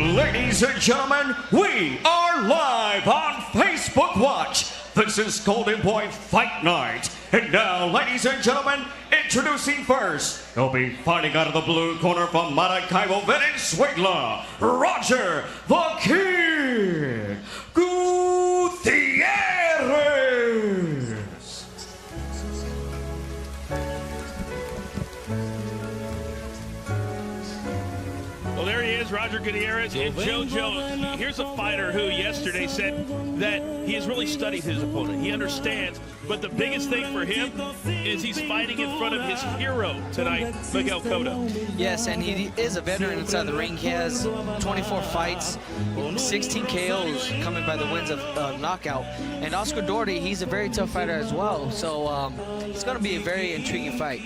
Ladies and gentlemen, we are live on Facebook Watch. This is Golden Boy Fight Night. And now, ladies and gentlemen, introducing first, he'll be fighting out of the blue corner from Maracaibo, Venezuela, Roger the Kid Gutierrez. Well, there he is, Roger Gutierrez. And JoJo, here's a fighter who yesterday said that he has really studied his opponent. He understands, but the biggest thing for him is he's fighting in front of his hero tonight, Miguel Cotto. Yes, and he is a veteran inside the ring. He has 24 fights, 16 KOs coming by the wins of knockout. And Oscar Duarte, he's a very tough fighter as well. So it's going to be a very intriguing fight.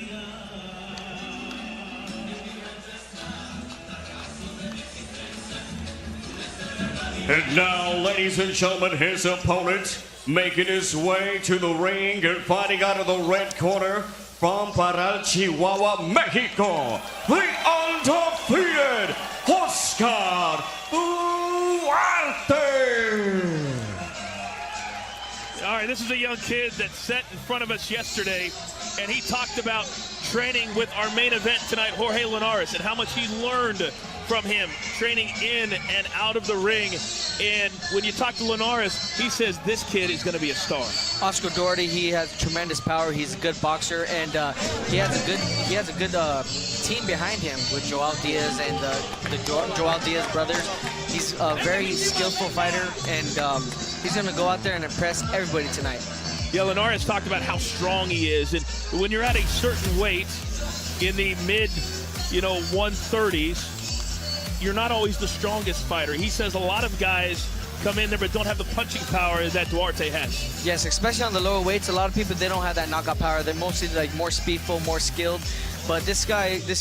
And now, ladies and gentlemen, his opponent making his way to the ring and fighting out of the red corner from Parral, Chihuahua, Mexico, the undefeated Oscar Duarte. All right, this is a young kid that sat in front of us yesterday, and he talked about training with our main event tonight, Jorge Linares, and how much he learned from him training in and out of the ring. And when you talk to Linares, he says this kid is going to be a star. Oscar Duarte, he has tremendous power. He's a good boxer, and he has a good team behind him with Joel Diaz and the Joel Diaz brothers. He's a very skillful fighter, and he's going to go out there and impress everybody tonight. Yeah, Linares talked about how strong he is, and when you're at a certain weight in the mid, 130s, you're not always the strongest fighter. He says a lot of guys come in there but don't have the punching power that Duarte has. Yes, especially on the lower weights, a lot of people, they don't have that knockout power. They're mostly like more speedful, more skilled. But this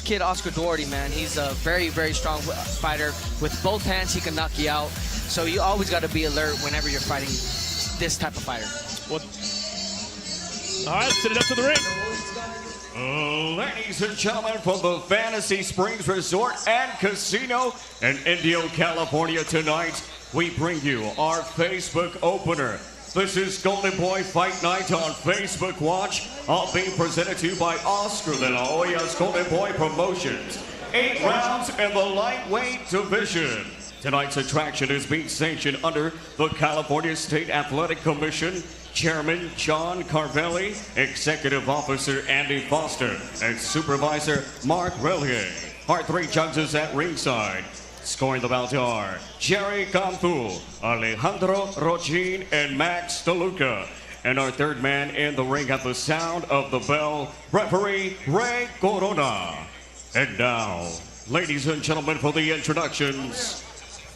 kid, Oscar Duarte, man, he's a very, very strong fighter. With both hands, he can knock you out. So you always got to be alert whenever you're fighting this type of fighter. Well, all right, let's set it up to the ring. Ladies and gentlemen, from the Fantasy Springs Resort and Casino in Indio, California tonight, we bring you our Facebook opener. This is Golden Boy Fight Night on Facebook Watch, all being presented to you by Oscar de la Hoya's Golden Boy Promotions. 8 rounds in the lightweight division. Tonight's attraction is being sanctioned under the California State Athletic Commission, Chairman John Carvelli, Executive Officer Andy Foster, and Supervisor Mark Relier. Our 3 judges at ringside. Scoring the bout are Jerry Cantu, Alejandro Rochin, and Max DeLuca. And our 3rd man in the ring at the sound of the bell, referee Ray Corona. And now, ladies and gentlemen, for the introductions.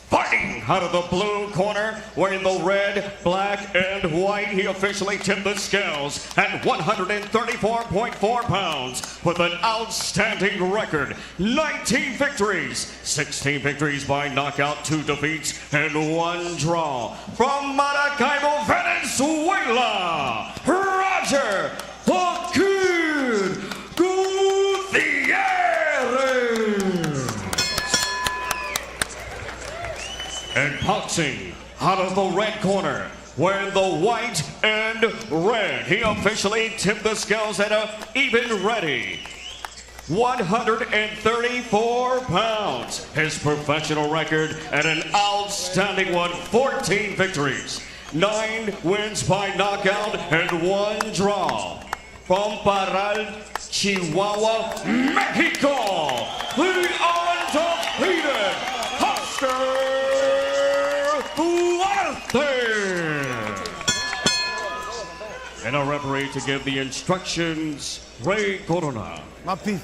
Fighting out of the blue corner, wearing the red, black, and white, he officially tipped the scales at 134.4 pounds with an outstanding record. 19 victories, 16 victories by knockout, 2 defeats, and 1 draw. From Maracaibo, Venezuela, Roger the Kid Gutierrez. And boxing out of the red corner, wearing the white and red, he officially tipped the scales at a even ready 134 pounds. His professional record at an outstanding 14 victories, 9 wins by knockout, and 1 draw. From Parral, Chihuahua, Mexico, the undefeated Oscar Duarte. And our referee to give the instructions, Ray Corona. Mapi.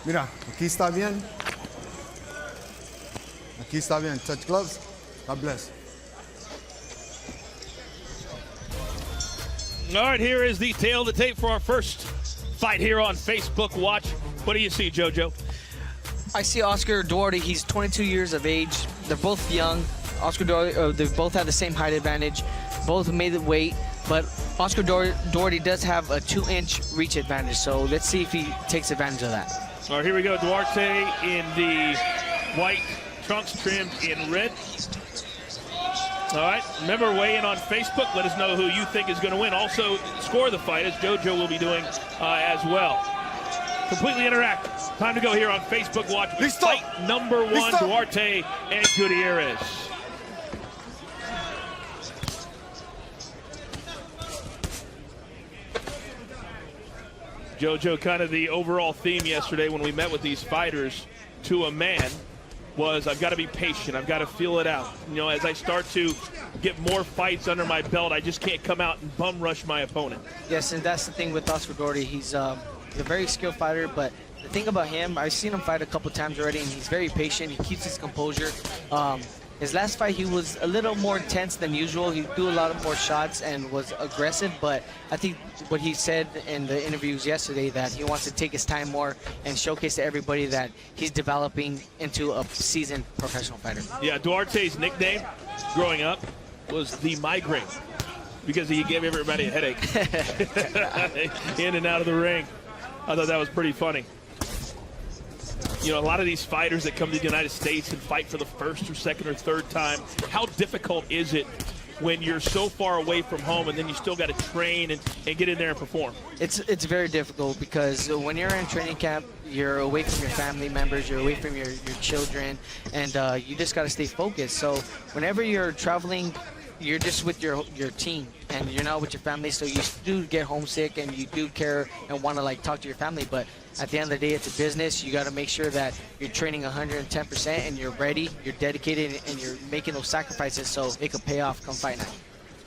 Mira, aquí está bien. Aquí está bien. Touch gloves. God bless. All right, here is the tail of the tape for our first fight here on Facebook Watch. What do you see, JoJo? I see Oscar Duarte. He's 22 years of age. They're both young. Oscar Duarte, they both have the same height advantage. Both made the weight, but Oscar Duarte does have a 2-inch reach advantage. So let's see if he takes advantage of that. All right, here we go. Duarte in the white trunks trimmed in red. All right, remember, weigh in on Facebook. Let us know who you think is going to win. Also, score the fight, as JoJo will be doing as well. Completely interactive. Time to go here on Facebook Watch. Fight number 1, Duarte and Gutierrez. JoJo, kind of the overall theme yesterday when we met with these fighters to a man was, I've got to be patient. I've got to feel it out. You know, as I start to get more fights under my belt, I just can't come out and bum rush my opponent. Yes, and that's the thing with Oscar Duarte. He's a very skilled fighter, but the thing about him, I've seen him fight a couple times already, and he's very patient. He keeps his composure. His last fight, he was a little more intense than usual. He threw a lot of more shots and was aggressive, but I think what he said in the interviews yesterday, that he wants to take his time more and showcase to everybody that he's developing into a seasoned professional fighter. Yeah, Duarte's nickname growing up was the Migraine, because he gave everybody a headache in and out of the ring. I thought that was pretty funny. You know, a lot of these fighters that come to the United States and fight for the first or second or third time, how difficult is it when you're so far away from home and then you still got to train and get in there and perform? It's very difficult, because when you're in training camp, you're away from your family members, you're away from your children, and you just got to stay focused. So whenever you're traveling, you're just with your team, and you're not with your family, so you do get homesick and you do care and want to like talk to your family. But at the end of the day, it's a business. You got to make sure that you're training 110% and you're ready, you're dedicated, and you're making those sacrifices so it could pay off come fight night.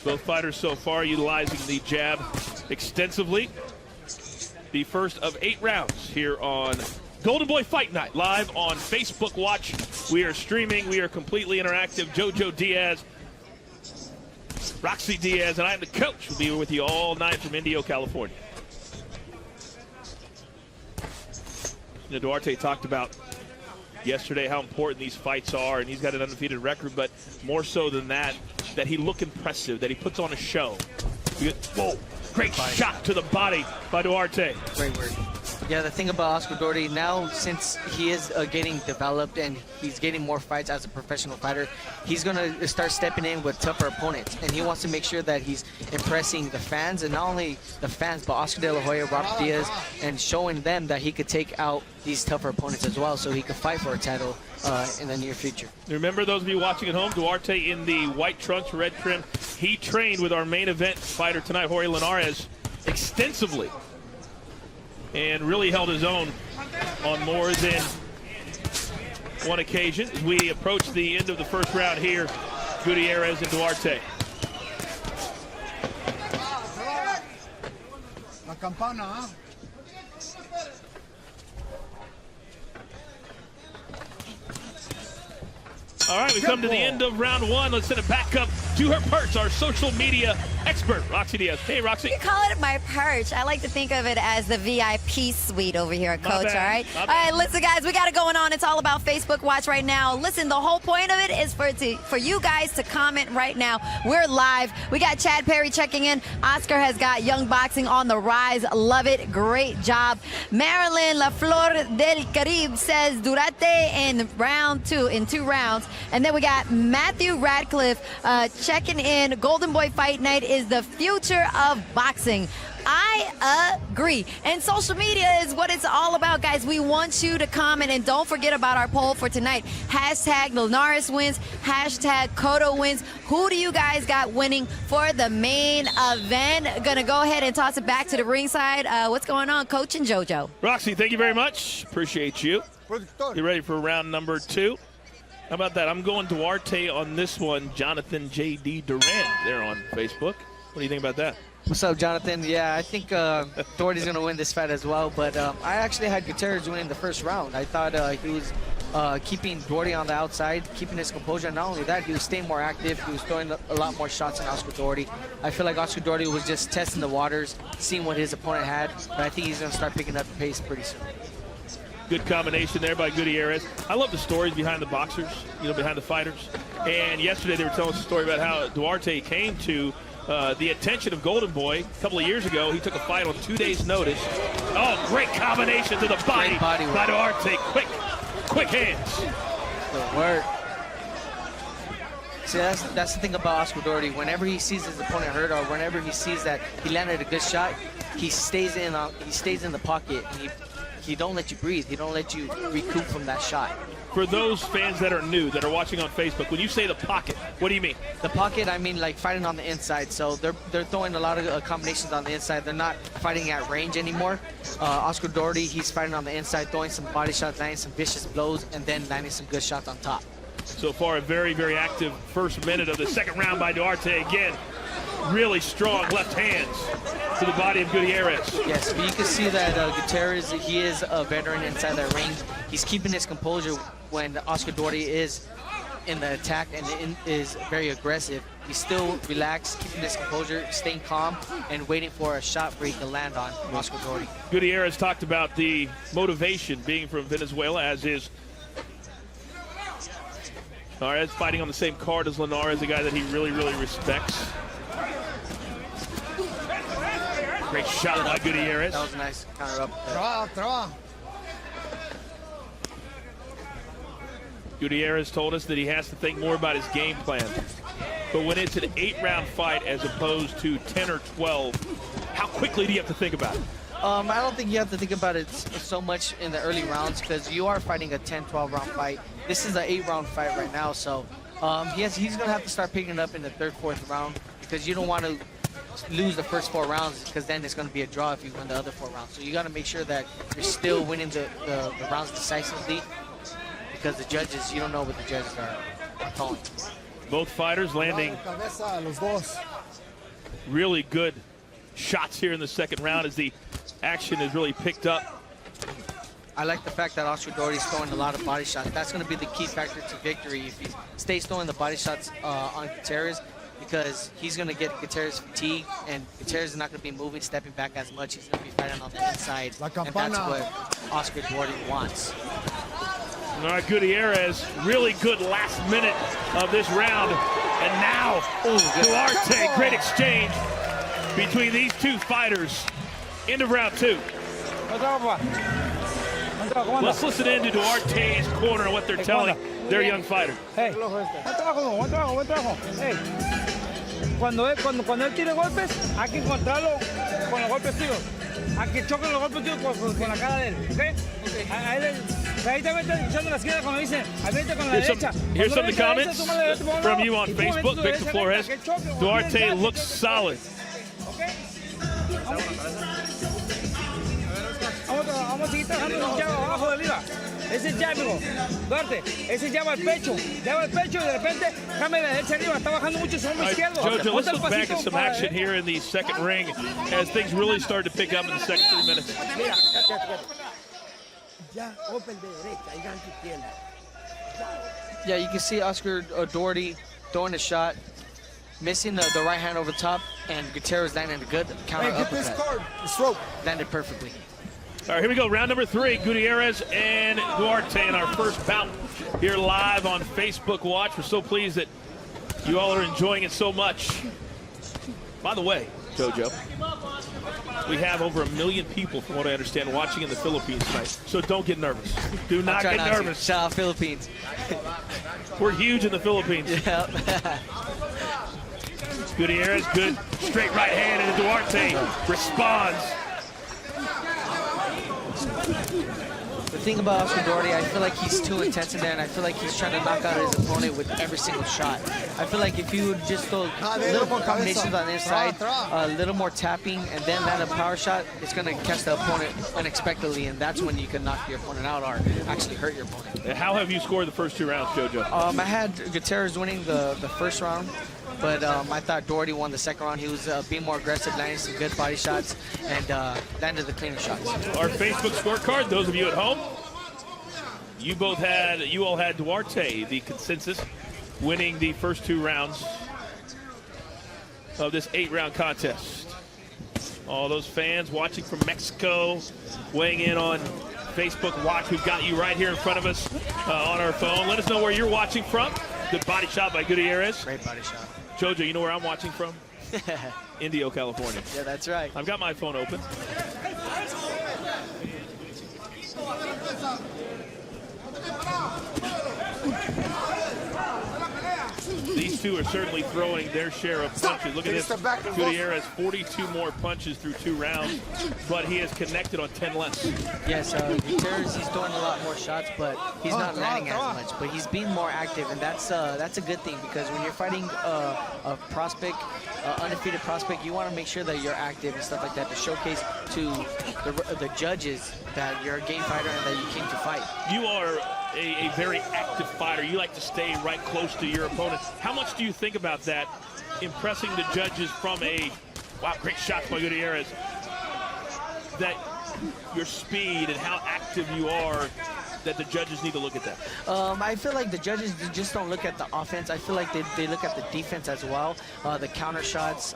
Both fighters so far utilizing the jab extensively. The first of 8 rounds here on Golden Boy Fight Night, live on Facebook Watch. We are streaming. We are completely interactive. JoJo Diaz, Roxy Diaz, and I am the coach. We'll be with you all night from Indio, California. You know, Duarte talked about yesterday how important these fights are, and he's got an undefeated record, but more so than that, that he look impressive, that he puts on a show. Whoa, great shot to the body by Duarte. Great word. Yeah, the thing about Oscar Duarte now, since he is getting developed and he's getting more fights as a professional fighter, he's going to start stepping in with tougher opponents. And he wants to make sure that he's impressing the fans, and not only the fans, but Oscar De La Hoya, Robert Diaz, and showing them that he could take out these tougher opponents as well, so he could fight for a title in the near future. Remember, those of you watching at home, Duarte in the white trunks, red trim. He trained with our main event fighter tonight, Jorge Linares, extensively, and really held his own on more than one occasion. As we approach the end of the first round here, Gutierrez and Duarte. La campana, huh? All right, we come to the end of round 1. Let's send it back up to her perch, our social media expert, Roxy Diaz. Hey, Roxy. You call it my perch. I like to think of it as the VIP suite over here at Coach, all right? All right, listen, guys, we got it going on. It's all about Facebook Watch right now. Listen, the whole point of it is for you guys to comment right now. We're live. We got Chad Perry checking in. Oscar has got Young Boxing on the rise. Love it. Great job. Marilyn La Flor del Caribe says Duarte in round 2, in 2 rounds. And then we got Matthew Radcliffe checking in. Golden Boy Fight Night is the future of boxing. I agree. And social media is what it's all about, guys. We want you to comment, and don't forget about our poll for tonight. Hashtag Linares wins, hashtag Cotto wins. Who do you guys got winning for the main event? Gonna go ahead and toss it back to the ringside. What's going on, Coach and JoJo? Roxy, thank you very much. Appreciate you. You ready for round number 2? How about that? I'm going Duarte on this one. Jonathan J.D. Durant there on Facebook. What do you think about that? What's up, Jonathan? Yeah, I think Duarte's going to win this fight as well, but I actually had Gutierrez winning the first round. I thought he was keeping Duarte on the outside, keeping his composure. Not only that, he was staying more active. He was throwing a lot more shots than Oscar Duarte. I feel like Oscar Duarte was just testing the waters, seeing what his opponent had, but I think he's going to start picking up the pace pretty soon. Good combination there by Gutierrez. I love the stories behind the boxers, behind the fighters. And yesterday they were telling us a story about how Duarte came to the attention of Golden Boy a couple of years ago. He took a fight on 2 days' notice. Oh, great combination to the body by Duarte. Quick hands. Good work. See, that's the thing about Oscar Doherty. Whenever he sees his opponent hurt, or whenever he sees that he landed a good shot, he stays in the pocket. And he don't let you breathe. He don't let you recoup from that shot. For those fans that are new, that are watching on Facebook, when you say the pocket, what do you mean? The pocket, I mean like fighting on the inside. So they're throwing a lot of combinations on the inside. They're not fighting at range anymore. Oscar Doherty, he's fighting on the inside, throwing some body shots, landing some vicious blows, and then landing some good shots on top. So far, a very, very active first minute of the second round by Duarte. Again, really strong left hands to the body of Gutierrez. Yes, but you can see that Gutierrez, he is a veteran inside that ring. He's keeping his composure when Oscar Doherty is in the attack and is very aggressive. He's still relaxed, keeping his composure, staying calm, and waiting for a shot break to land on Oscar Doherty. Gutierrez talked about the motivation being from Venezuela, as is Linares, fighting on the same card as Linares, a guy that he really, really respects. Great shot by Gutierrez. That was a nice counter up there. Traba. Gutierrez told us that he has to think more about his game plan. But when it's an 8-round fight as opposed to 10 or 12, how quickly do you have to think about it? I don't think you have to think about it so much in the early rounds, because you are fighting a 10, 12-round fight. This is an 8-round fight right now, so he's going to have to start picking it up in the 3rd, 4th round, because you don't want to lose the first 4 rounds, because then it's going to be a draw if you win the other 4 rounds. So you got to make sure that you're still winning the rounds decisively, because the judges, you don't know what the judges are calling. Both fighters landing really good shots here in the second round as the action is really picked up. I like the fact that Oscar Doherty's throwing a lot of body shots. That's going to be the key factor to victory if he stays throwing the body shots on Gutierrez, because he's going to get Gutierrez fatigued, and Gutierrez is not going to be moving, stepping back as much. He's going to be fighting on the inside, and that's what Oscar Doherty wants. All right, Gutierrez, really good last minute of this round. And now, Duarte, great exchange between these two fighters into round 2. Let's listen in to Duarte's corner and what they're telling their young fighter. Hey, buen trabajo. Hey, cuando él tire golpes, hay que encontrarlo con los golpes tíos. Hay que choquen los golpes tíos con la cara de él, ¿ok? A él, ahí te mete echando la izquierda cuando dicen, vete con la derecha. Here's some of the comments from you on Facebook, Victor Flores. Duarte looks solid. Vamos a seguir trabajando con jab abajo del IVA. Ese jab, amigo. Duarte, ese jab al pecho. Jab al pecho y de repente cambia de derecha arriba. Está bajando mucho su hombro izquierdo. Jojo, let's look back at some action here in the second ring as things really started to pick up in the second 3 minutes. Yeah, you can see Oscar Doherty throwing a shot, missing the right hand over top, and Gutierrez landing a good counter uppercut. Landed perfectly. All right, here we go. Round number 3, Gutierrez and Duarte in our first bout here live on Facebook Watch. We're so pleased that you all are enjoying it so much. By the way, Jojo, we have over 1 million people, from what I understand, watching in the Philippines tonight. So don't get nervous. Do not get nervous. Shout out Philippines. We're huge in the Philippines. Yeah. Gutierrez, good straight right hand, and Duarte responds. The thing about Oscar Doherty, I feel like he's too intense in there, and I feel like he's trying to knock out his opponent with every single shot. I feel like if you would just throw a little more combinations on the inside, a little more tapping, and then land a power shot, it's going to catch the opponent unexpectedly, and that's when you can knock your opponent out or actually hurt your opponent. How have you scored the first 2 rounds, Jojo? I had Gutierrez winning the first round, but I thought Doherty won the second round. He was being more aggressive, landing some good body shots, and landed the cleaner shots. Our Facebook scorecard, those of you at home, you all had Duarte, the consensus, winning the first 2 rounds of this 8-round contest. All those fans watching from Mexico, weighing in on Facebook Watch. We've got you right here in front of us on our phone. Let us know where you're watching from. Good body shot by Gutierrez. Great body shot. Jojo, you know where I'm watching from? Indio, California. Yeah, that's right. I've got my phone open. These two are certainly throwing their share of punches. Look at this. Gutierrez, 42 more punches through 2 rounds, but he has connected on 10 less. Yes, Gutierrez, he's throwing a lot more shots, but he's not landing as much. But he's being more active, and that's a good thing, because when you're fighting a prospect, undefeated prospect, you want to make sure that you're active and stuff like that to showcase to the judges that you're a game fighter and that you came to fight. You are a very active fighter. You like to stay right close to your opponent. How much do you think about that, impressing the judges from wow, great shots by Gutierrez, that your speed and how active you are, that the judges need to look at that? I feel like the judges just don't look at the offense. I feel like they look at the defense as well, the counter shots.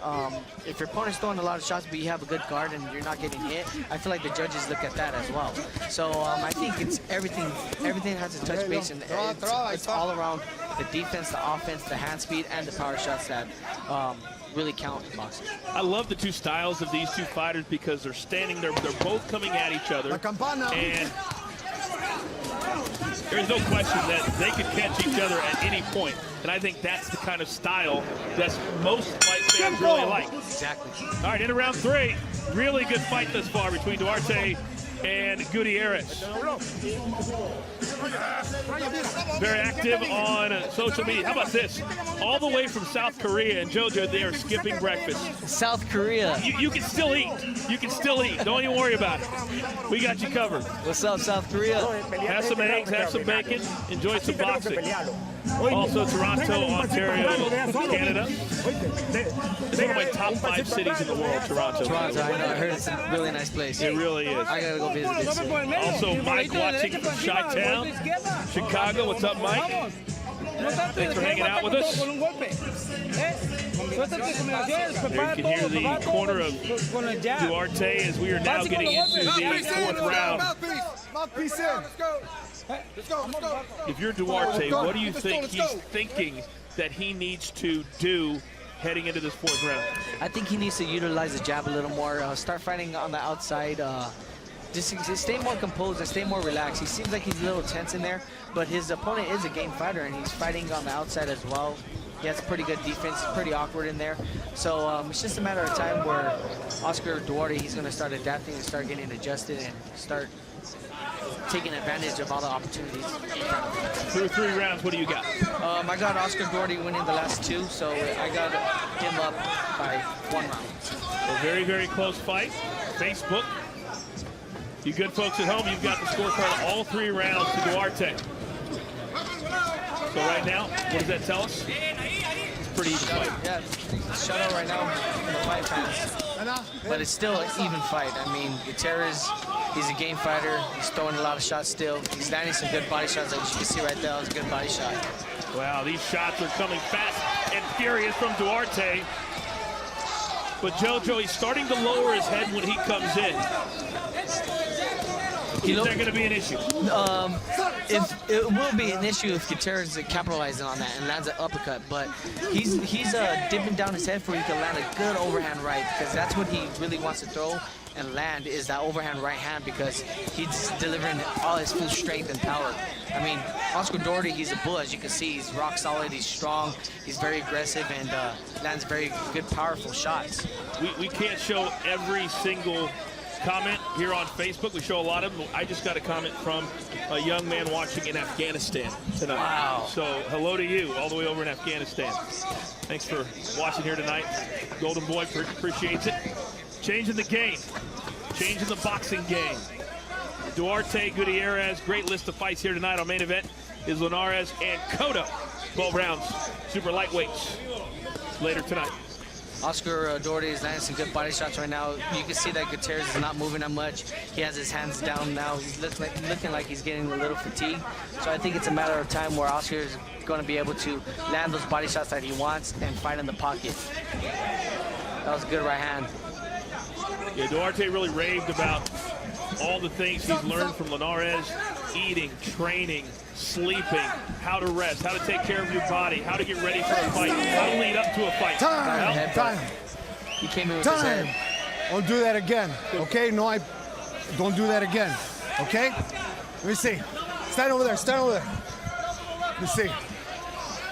If your opponent's throwing a lot of shots but you have a good guard and you're not getting hit, I feel like the judges look at that as well. So I think it's everything has to touch base, and it's all around the defense, the offense, the hand speed, and the power shots that really count in boxing. I love the two styles of these two fighters because they're standing there, they're both coming at each other, and there's no question that they could catch each other at any point. And I think that's the kind of style that most fight fans really like. Exactly. All right, into round 3. Really good fight thus far between Duarte and Gutierrez. Very active on social media. How about this? All the way from South Korea, and JoJo, they are skipping breakfast. South Korea. You can still eat. You can still eat. Don't even worry about it. We got you covered. What's up, South Korea? Have some eggs, have some bacon, enjoy some boxing. Also, Toronto, Ontario, Canada. It's one of my top 5 cities in the world, Toronto. Toronto, I know. I heard it's a really nice place. It really is. I gotta go visit it soon. Also, Mike watching from Chi-Town, Chicago. What's up, Mike? Thanks for hanging out with us. There you can hear the corner of Duarte as we are now getting into the 4th round. If you're Duarte, what do you think he's thinking that he needs to do heading into this 4th round? I think he needs to utilize the jab a little more, start fighting on the outside, just stay more composed and stay more relaxed. He seems like he's a little tense in there, but his opponent is a game fighter, and he's fighting on the outside as well. He has pretty good defense, pretty awkward in there. So it's just a matter of time where Oscar Duarte, he's going to start adapting and start getting adjusted and start taking advantage of all the opportunities. Through 3 rounds, what do you got? I got Oscar Duarte winning the last 2, so I got him up by 1 round. A very, very close fight. Facebook. You good folks at home, you've got the scorecard all 3 rounds to Duarte. So right now, what does that tell us? It's a pretty even fight. Yeah, shutout right now in the 5 pounds. But it's still an even fight. I mean, Gutierrez, he's a game fighter. He's throwing a lot of shots still. He's landing some good body shots, like you can see right there. That was a good body shot. Wow, these shots are coming fast and furious from Duarte. But JoJo, he's starting to lower his head when he comes in. Is that going to be an issue? It will be an issue if Gutierrez is capitalizing on that and lands an uppercut, but he's dipping down his head for he can land a good overhand right, because that's what he really wants to throw and land, is that overhand right hand, because he's delivering all his full strength and power. I mean, Oscar Duarte, he's a bull, as you can see. He's rock solid, he's strong, he's very aggressive, and lands very good, powerful shots. We can't show every single comment here on Facebook. We show a lot of them. I just got a comment from a young man watching in Afghanistan tonight. Wow. So hello to you all the way over in Afghanistan. Thanks for watching here tonight. Golden Boy appreciates it. Changing the game. Changing the boxing game. Duarte, Gutierrez, great list of fights here tonight. Our main event is Linares and Cotto. 12 rounds, super lightweights later tonight. Oscar Duarte is landing some good body shots right now. You can see that Gutierrez is not moving that much. He has his hands down now. He's looking like he's getting a little fatigued. So I think it's a matter of time where Oscar is going to be able to land those body shots that he wants and fight in the pocket. That was a good right hand. Yeah, Duarte really raved about all the things he's learned from Linares: eating, training, sleeping, how to rest, how to take care of your body, how to get ready for a fight, how to lead up to a fight. Time. He came in with his head. Don't do that again, okay? No, don't do that again, okay? Let me see. Stand over there, stand over there. You see.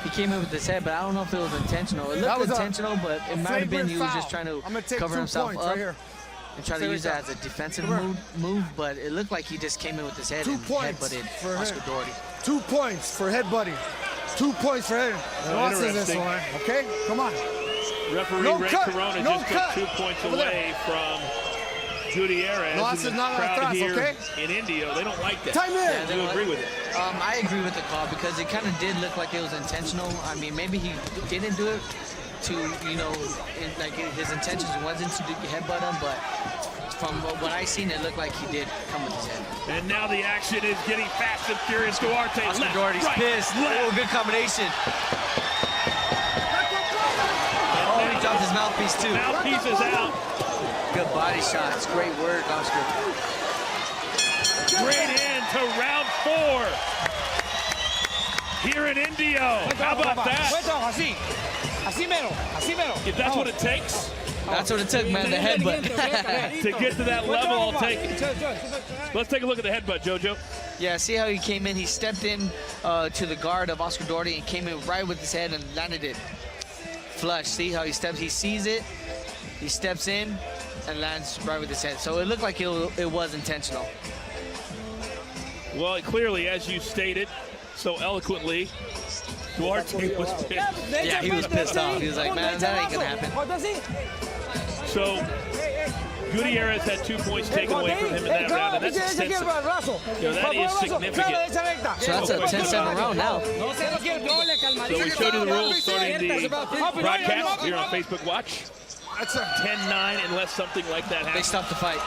He came in with his head, but I don't know if it was intentional. It That looked was a intentional, but it might have been he was foul. just trying to I'm gonna take cover 2 himself points up right here. and try to use that as a defensive move, but it looked like he just came in with his head 2 and points headbutted for him. Oscar Doherty. 2 points for headbutting. 2 points for head. Losses this interesting. one. Okay, come on. Referee No Ray cut, Corona no just cut. took 2 points Over away from Gutierrez. No, and this the is not crowd atrás, here okay? in Indio, they don't like that. Time in. Yeah, they You don't agree like- with it? I agree with the call because it kind of did look like it was intentional. I mean, maybe he didn't do it to, you know, like his intentions wasn't to headbutt him, but from what I seen, it looked like he did come with his head. And now the action is getting fast and furious. Duarte Oscar left, Doherty's right, pissed. left. Oh, good combination. Oh, he dropped his mouthpiece too. Mouthpiece is out. Good body shots. Great work, Oscar. Straight into round 4 here in Indio. How about Buen that? trabajo, así. Así mero, así mero. If that's what it takes That's what it took, man, the headbutt. to get to that Buen level, I'll trabajo, take it. papá. Let's take a look at the headbutt, JoJo. Yeah, see how he came in? He stepped in to the guard of Oscar Doherty and came in right with his head and landed it flush. See how he steps? He sees it, he steps in and lands right with his head. So it looked like it was intentional. Well, clearly, as you stated so eloquently, Duarte was pissed. Yeah, he was pissed off. He was like, man, that ain't gonna happen. So Gutierrez had 2 points taken away from him in that round, and that's extensive. That is significant. So that's a 10-7 round now. So we showed you the rules starting the broadcast here on Facebook Watch. That's a 10-9 unless something like that They happens. stopped the fight.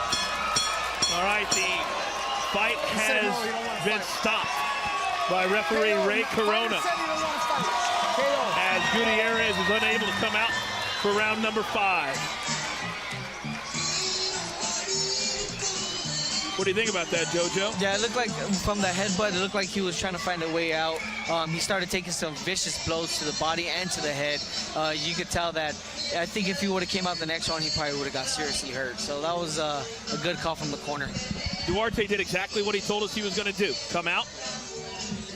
All right, the fight has been stopped by referee Ray Corona as Gutierrez is unable to come out for round number 5. What do you think about that, JoJo? Yeah, it looked like from the headbutt, it looked like he was trying to find a way out. He started taking some vicious blows to the body and to the head. You could tell that. I think if he would have came out the next round, he probably would have got seriously hurt. So that was a good call from the corner. Duarte did exactly what he told us he was going to do. Come out,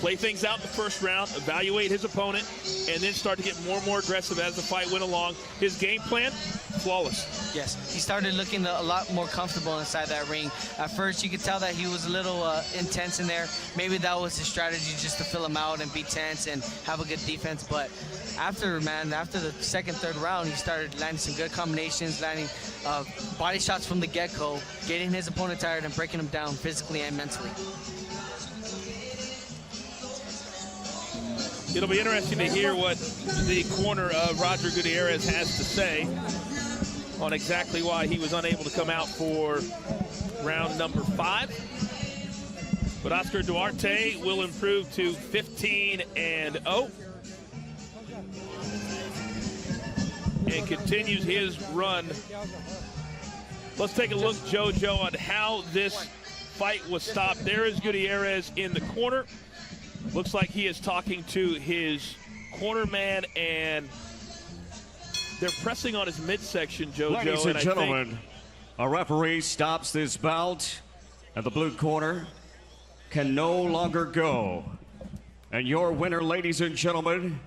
play things out in the first round, evaluate his opponent, and then start to get more and more aggressive as the fight went along. His game plan, flawless. Yes, he started looking a lot more comfortable inside that ring. At first, you could tell that he was a little intense in there. Maybe that was his strategy, just to fill him out and be tense and have a good defense. But after the second, third round, he started landing some good combinations, landing body shots from the get-go, getting his opponent tired and breaking him down physically and mentally. It'll be interesting to hear what the corner of Roger Gutierrez has to say on exactly why he was unable to come out for round number 5. But Oscar Duarte will improve to 15-0 and continues his run. Let's take a look, JoJo, on how this fight was stopped. There is Gutierrez in the corner. Looks like he is talking to his corner man, and they're pressing on his midsection, JoJo. Ladies and I gentlemen, a referee stops this bout, and the blue corner can no longer go. And your winner, ladies and gentlemen,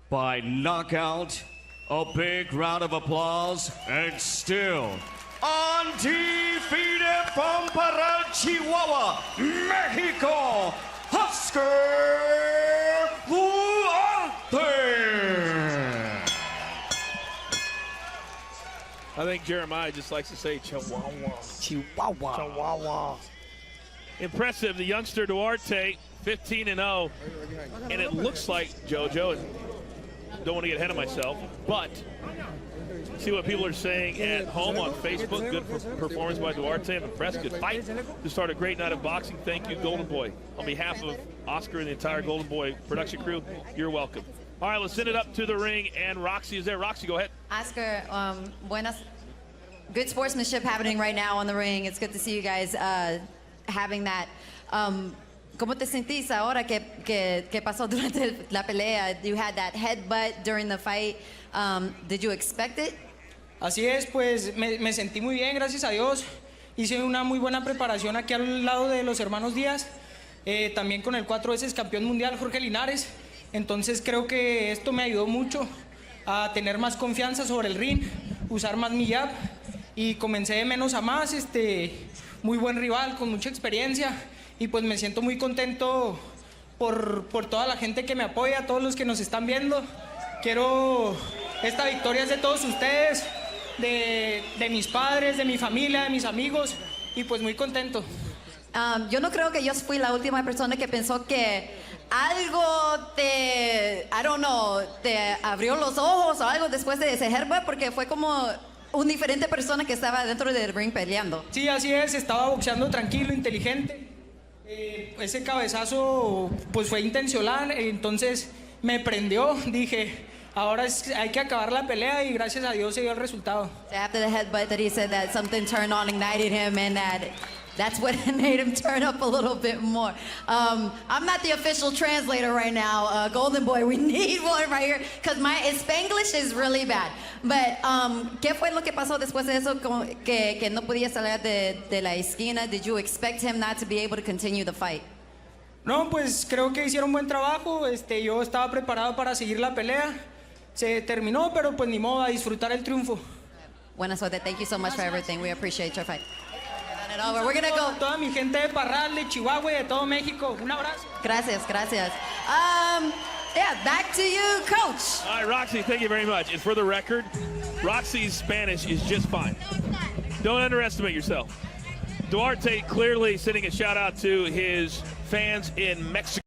by knockout, a big round of applause, and still undefeated from Parral, Chihuahua, Mexico, Oscar Duarte. I think Jeremiah just likes to say Chihuahua. Chihuahua. Impressive, the youngster Duarte, 15-0. And it looks like, JoJo, and don't want to get ahead of myself, but see what people are saying at home on Facebook. Good performance by Duarte. I'm impressed. Good fight to start a great night of boxing. Thank you, Golden Boy. On behalf of Oscar and the entire Golden Boy production crew, you're welcome. All right, let's send it up to the ring, and Roxy is there. Roxy, go ahead. Oscar, buenas. Good sportsmanship happening right now on the ring. It's good to see you guys having that. ¿Cómo te sentís ahora que pasó durante la pelea? You had that headbutt during the fight. Did you expect it? Así es, pues me sentí muy bien, gracias a Dios. Hice una muy buena preparación aquí al lado de los hermanos Díaz. también con el 4 veces campeón mundial Jorge Linares. Entonces creo que esto me ayudó mucho a tener más confianza sobre el ring, usar más mi jab y comencé de menos a más, muy buen rival, con mucha experiencia y pues me siento muy contento por toda la gente que me apoya, todos los que nos están viendo. Esta victoria es de todos ustedes, de mis padres, de mi familia, de mis amigos y pues muy contento. Yo no creo que yo fui la última persona que pensó que algo te abrió los ojos o algo después de ese headbutt, porque fue como una diferente persona que estaba dentro del ring peleando. Sí, así es, estaba boxeando tranquilo, inteligente. Ese cabezazo pues fue intencional, entonces me prendió, dije, ahora hay que acabar la pelea y gracias a Dios se dio el resultado. After the headbutt that he said that something turned on, ignited him, and that's what made him turn up a little bit more. I'm not the official translator right now. Golden Boy, we need one right here, because my Spanglish is really bad. But ¿qué fue lo que pasó después de eso que no podía salir de la esquina? Did you expect him not to be able to continue the fight? No, pues creo que hicieron buen trabajo. Yo estaba preparado para seguir la pelea. Se terminó, pero pues ni modo, a disfrutar el triunfo. Buena suerte. Thank you so much for everything. We appreciate your fight. We're gonna go. Toda mi gente de Parral, de Chihuahua y de todo México. Un abrazo. Gracias. Yeah, back to you, Coach. All right, Roxy, thank you very much. And for the record, Roxy's Spanish is just fine. Don't underestimate yourself. Duarte clearly sending a shout out to his fans in Mexico.